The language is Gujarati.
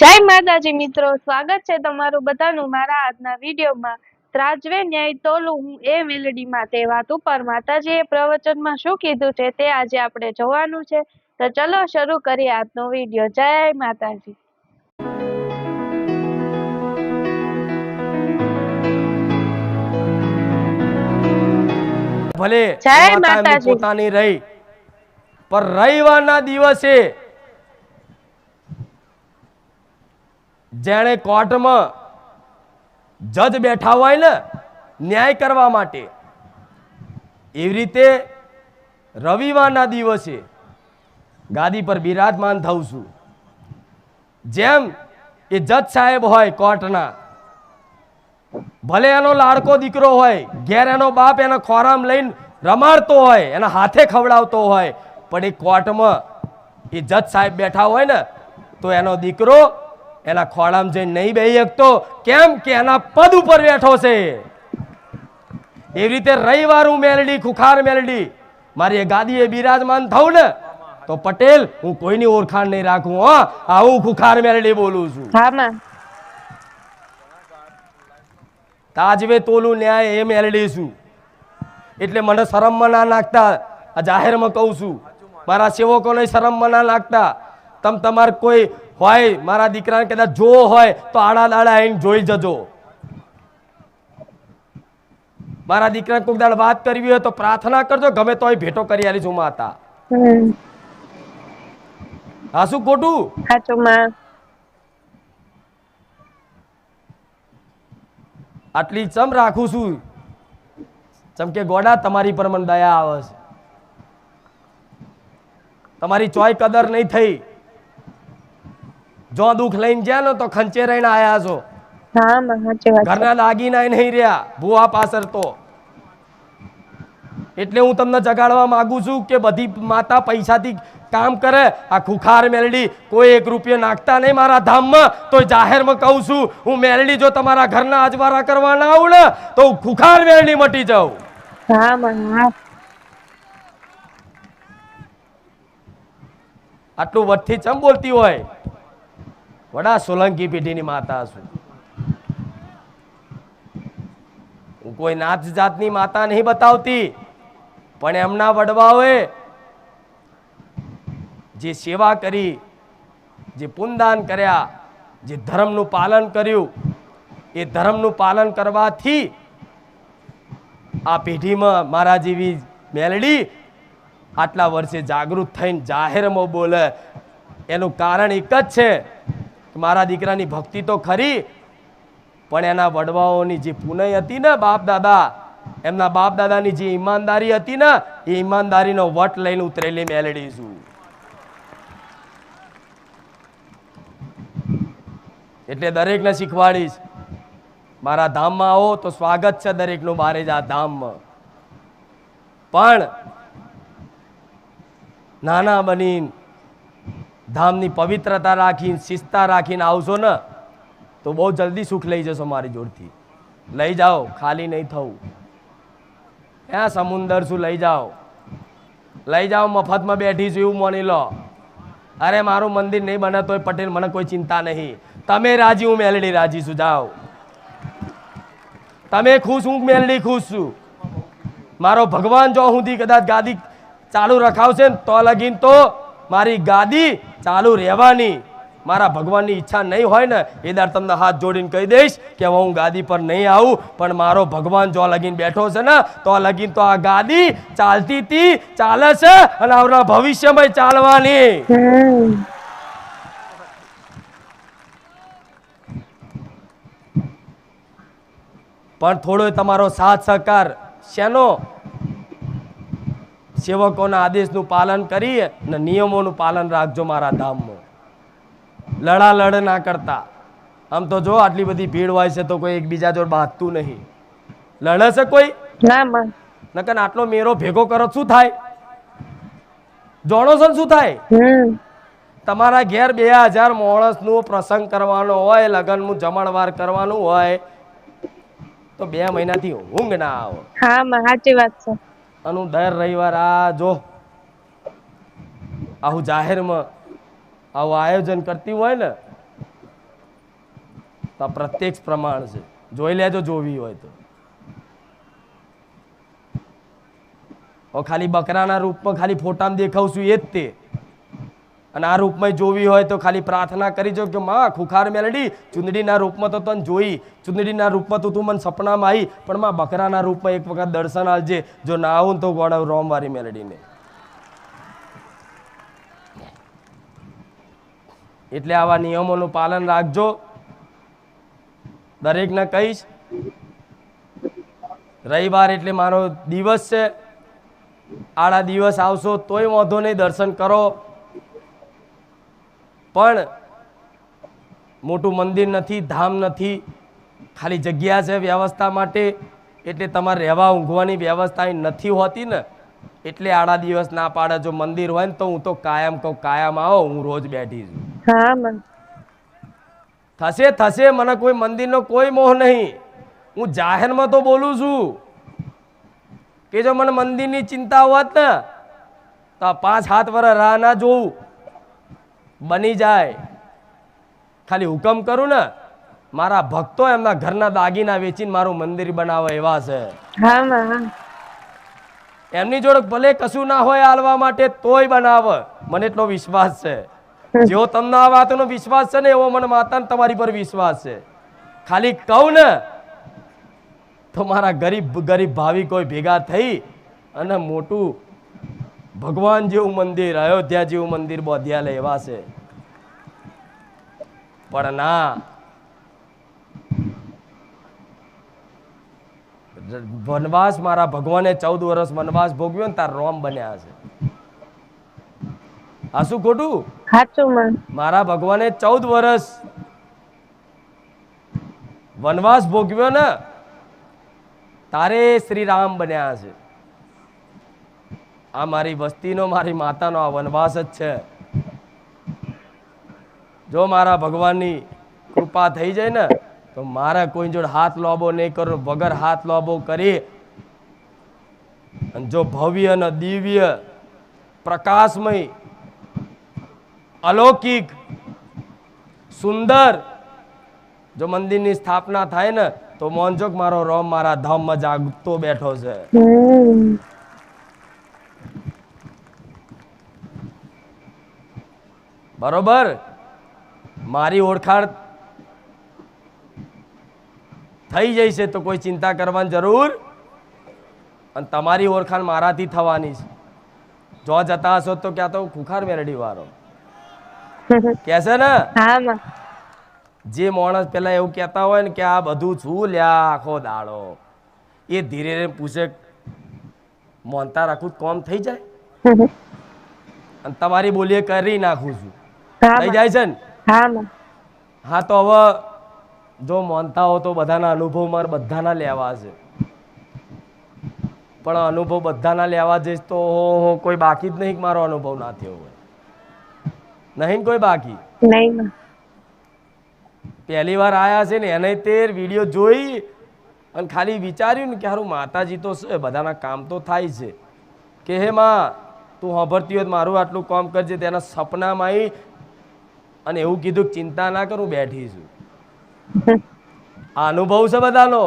જય માતાજી મિત્રો, સ્વાગત છે તમારું બધાનું મારા આજના વિડીયોમાં। ત્રાજવે ન્યાય તોલું હું એ મેલડીમાં તે વાત ઉપર માતાજીએ પ્રવચનમાં શું કીધું છે તે આજે આપણે જોવાનું છે। તો ચલો શરૂ કરીએ આજનો વિડીયો। જય માતાજી। ભલે જય માતા એમની માતાજી। પોતાની રહી, પણ રવિવારના દિવસે જેણે કોર્ટમાં જજ બેઠા હોય ને ન્યાય કરવા માટે, એવી રીતે રવિવારના દિવસે ગાદી પર બિરાજમાન થઉં છું। જેમ એ જજ સાહેબ હોય કોર્ટના, ભલે એનો લાડકો દીકરો હોય, ઘેર એનો બાપ એના ખોરામ લઈને રમાડતો હોય, એના હાથે ખવડાવતો હોય, પણ એ કોર્ટમાં એ જજ સાહેબ બેઠા હોય ને તો એનો દીકરો એના ખોળામ જઈને નહીં બેસી શકતો, કેમ કે એના પદ ઉપર બેઠો છે। એવી રીતે રવિવાર હું મેલડી, ખુખાર મેલડી મારી એ ગાદીએ બિરાજમાન થઉં ને તો પટેલ હું કોઈની ઓળખાણ નહીં રાખું। હો, આવું ખુખાર મેલડી બોલું છું। હા માં। તાજવે તોલું ન્યાય એ મેલડી છું, એટલે મને શરમમાં ના નાખતા। આ જાહેરમાં કહું છું, મારા સેવકોને શરમમાં ના નાખતા। તમારે કોઈ હોય મારા દીકરાને કદાચ જોવો હોય તો આડા દાડા આવીને જોઈ જજો। મારા દીકરાને કોઈક દાડ વાત કરવી હોય તો પ્રાર્થના કરજો, ગમે તો ભેટો કરી આલીશું માતા। હા, શું ખોટું? સાચું માં। આટલી ચમ રાખું છું, ચમ કે ગોડા તમારી પર મને દયા આવે છે। તમારી ચોય કદર નહીં થઈ। જો દુઃખ લઈને ગયા ને તો ખંચે રહીને આયા છો। હા માં, સાચી વાત છે। ઘરના દાગીના નહીં રહ્યા ભૂવા પાછળ તો। એટલે હું તમને જગાડવા માંગુ છું કે બધી માતા પૈસાથી કામ કરે, આ ખુખાર મેલડી કોઈ એક રૂપિયો નાખતા નહીં મારા ધામમાં। તો જાહેરમાં કહું છું, હું મેલડી જો તમારા ઘરના અજવારા કરવા ના આવું ને તો હું ખુખાર મેલડી મટી જાઉં। હા માં, હા। આટલું વટથી ચમ બોલતી હોય? વડા સોલંકી પેઢીની માતા છું હું, કોઈ નાત જાતની માતા નહીં બતાવતી, પણ એમના વડવાઓએ જે સેવા કરી, જે પુણ્યદાન કર્યા, જે ધર્મનું પાલન કર્યું, એ ધર્મનું પાલન કરવાથી આ પેઢીમાં મારા જેવી મેલડી આટલા વર્ષે જાગૃત થઈને જાહેરમાં બોલે। એનું કારણ એક જ છે કે મારા દીકરાની ભક્તિ તો ખરી, પણ એના વડવાઓની જે પુનઃ હતી ને બાપ દાદા, એમના બાપ દાદાની જે ઈમાનદારી હતી ને એ ઈમાનદારીનો વટ લઈને ઉતરેલી મેલડી છું। એટલે દરેકને શીખવાડીશ, મારા ધામમાં આવો તો સ્વાગત છે દરેકનું મારે જ આ ધામમાં। પણ નાના બનીને ધામની પવિત્રતા રાખીને શિસ્તા રાખીને આવશો ને તો બહુ જલ્દી સુખ લઈ જશો મારી જોડથી। લઈ જાઓ, ખાલી નહીં થવું। ત્યાં સમુંદર શું લઈ જાઓ, લઈ જાઓ, મફતમાં બેઠી છું એવું માની લો। અરે મારું મંદિર નહીં બને તોય પટેલ મને કોઈ ચિંતા નહીં। તમે રાજી, હું મેલડી રાજી છું। જાઓ, તમે ખુશ, હું મેલડી ખુશ છું। મારો ભગવાન જો સુધી કદાચ ગાદી ચાલુ રખાવશે ને તો લગીન તો મારી ગાદી ચાલુ રહેવાની। મારા ભગવાનની ઈચ્છા નહીં હોય ને એ દર તમને હાથ જોડીને કહી દઈશ કે હું ગાદી પર નહીં આવું, પણ મારો ભગવાન જો લગીન બેઠો છે ને તો લગીન તો આ ગાદી ચાલતી હતી, ચાલે છે અને આવનારા ભવિષ્યમાં ચાલવાની। પણ થોડો તમારો સાથ સહકાર શેનો? સેવકોના આદેશનું પાલન કરી અને નિયમોનું પાલન રાખજો મારા ધામમાં। લડાલડ ના કરતા। આમ તો જો આટલી બધી ભીડ હોય છે તો કોઈ એકબીજા જોડે બાંધતું નહીં। લડે છે કોઈ? ના માં। નકર આટલો મેરો ભેગો કરો શું થાય? જાણો છો શું થાય? તમારા ઘેર 2000 માણસનો પ્રસંગ કરવાનો હોય, લગ્નનું જમણવાર કરવાનું હોય તો 2 મહિનાથી ઊંઘ ના આવે। હા માં, સાચી વાત છે। અનુ દર રવિવાર આ જો આવું જાહેરમાં આવું આયોજન કરતી હોય ને તો આ પ્રત્યક્ષ પ્રમાણ છે, જોઈ લેજો જોવી હોય તો. ખાલી બકરાના રૂપમાં ખાલી ફોટામાં દેખાવ છું એ જ તે, અને આ રૂપમાં જોવી હોય તો ખાલી પ્રાર્થના કરી જો કે માં ખુખાર મેલડી ચુંદડીના રૂપમાં તો તને જોઈ, ચુંદડીના રૂપમાં તો તું મને સપનામાં આવી, પણ માં બકરાના રૂપમાં એક વખત દર્શન આવજે, જો ના આવું તો ગોળાવ રોમવારી મેલડીને. એટલે આવા નિયમોનું પાલન રાખજો. દરેકને કહીશ, રવિવાર એટલે મારો દિવસ છે, આડા દિવસ આવશો તોય વાંધો નહીં, દર્શન કરો. પણ મોટું મંદિર નથી, ધામ નથી, ખાલી જગ્યા છે વ્યવસ્થા માટે, એટલે તમારે રહેવા ઊંઘવાની વ્યવસ્થા અહીં નથી હોતી ને, એટલે આડા દિવસ ના પાડે. જો મંદિર હોય ને તો હું તો કાયમ કહું, કાયમ આવો, હું રોજ બેઠી છું. થશે થશે, મને કોઈ મંદિરનો કોઈ મોહ નહીં. હું જાહેરમાં તો બોલું છું કે જો મને મંદિરની ચિંતા હોત ને તો 5-7 વર્ષ રાહ ના જોઉં, બની જાય. ખાલી હુકમ કરું ને, મારા ભક્તો એમના ઘરના દાગીના વેચીને મારું મંદિર બનાવે એવા છે. એમની જોડે ભલે કશું ના હોય આલવા માટે તોય બનાવે, મને એટલો વિશ્વાસ છે. જેવો તમને આ વાતનો વિશ્વાસ છે ને એવો મને માતાને તમારી પર વિશ્વાસ છે. ખાલી કહું ને તો મારા ગરીબ ભાવિકો ભેગા થઈ અને મોટું ભગવાન જેવું મંદિર, અયોધ્યા જેવું મંદિર બોધ્યા લે એવા છે. પણ ના, વનવાસ મારા ભગવાને 14 વર્ષ વનવાસ ભોગવ્યો ને તાર રોમ બન્યા છે. આ શું ખોટું? મારા ભગવાને 14 વર્ષ વનવાસ ભોગવ્યો ને તારે શ્રી રામ બન્યા છે. આ મારી વસ્તીનો, મારી માતાનો આ વનવાસ જ છે. જો મારા ભગવાનની કૃપા થઈ જાય ને તો મારે કોઈ જોડે હાથ લોબો નહીં કરો, વગર હાથ લોબો કરી. અને જો ભવ્ય અને દિવ્ય પ્રકાશમય અલૌકિક સુંદર જો મંદિરની સ્થાપના થાય ને તો મોનજોગ મારો રોમ મારા ધામમાં જાગતો બેઠો છે. બરોબર? મારી ઓળખાણ થઈ જઈ છે તો કોઈ ચિંતા કરવાની જરૂર, અને તમારી ઓળખાણ મારાથી થવાની છે. જો જતા હશો તો ક્યાં તો ખુખાર મેલડી વાળો કે છે ને. જે માણસ પેલા એવું કહેતા હોય ને કે આ બધું છું લ્યા આખો દાડો, એ ધીરે ધીરે પૂછે મોનતા રાખું કોમ થઈ જાય, અને તમારી બોલીએ કરી નાખું છું, થઈ જાય છે ને. હા તો હવે જો માનતા હો તો બધાના અનુભવ મારે બધાના લેવા છે, પણ અનુભવ બધાના લેવા જઈશ તો કોઈ બાકી જ નહીં, મારો અનુભવ ના થયો હોય નહીં, કોઈ બાકી નહીં. પહેલી વાર આયા છે ને એને તે વિડીયો જોઈ અને ખાલી વિચાર્યું ને કે હારું માતાજી તો છે, બધાના કામ તો થાય છે, કે હે માં તું સાંભળતી હોય મારું આટલું કામ કરજે. તેના સપનામાં આવી અને એવું કીધું ચિંતા ના કરું, બેઠી છું. આ અનુભવ છે બધાનો.